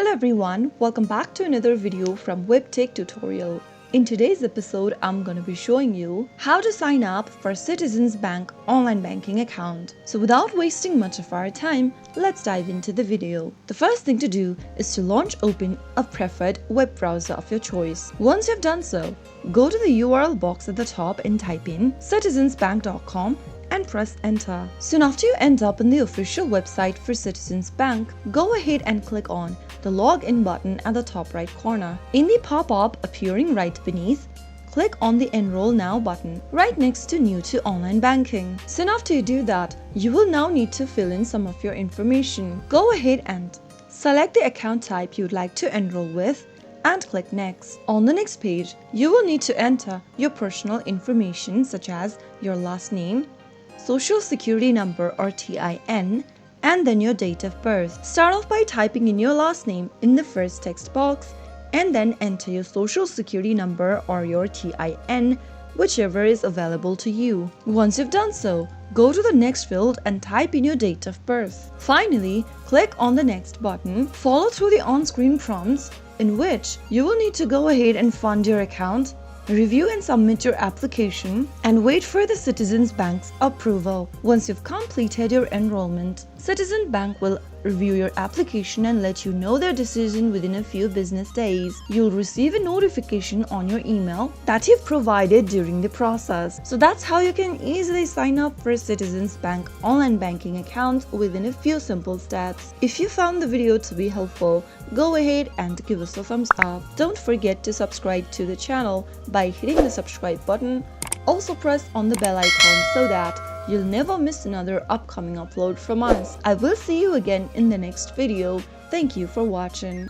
Hello everyone, welcome back to another video from Webtech Tutorial. In today's episode, I'm going to be showing you how to sign up for Citizens Bank online banking account. So without wasting much of our time, let's dive into the video. The first thing to do is to open a preferred web browser of your choice. Once you've done so, go to the URL box at the top and type in citizensbank.com and press enter. Soon after you end up in the official website for Citizens Bank, go ahead and click on the login button at the top right corner. In the pop-up appearing right beneath, click on the Enroll Now button right next to New to Online Banking. Soon after you do that, you will now need to fill in some of your information. Go ahead and select the account type you'd like to enroll with and click Next. On the next page, you will need to enter your personal information such as your last name, Social Security number or TIN, and then your date of birth. Start off by typing in your last name in the first text box and then enter your Social Security number or your TIN, whichever is available to you. Once you've done so, go to the next field and type in your date of birth. Finally, click on the Next button. Follow through the on-screen prompts in which you will need to go ahead and fund your account, review and submit your application, and wait for the Citizens Bank's approval. Once you've completed your enrollment, Citizens Bank will review your application and let you know their decision within a few business days. You'll receive a notification on your email that you've provided during the process. So that's how you can easily sign up for a Citizens Bank online banking account within a few simple steps. If you found the video to be helpful, go ahead and give us a thumbs up. Don't forget to subscribe to the channel by hitting the subscribe button. Also press on the bell icon so that you'll never miss another upcoming upload from us. I will see you again in the next video. Thank you for watching.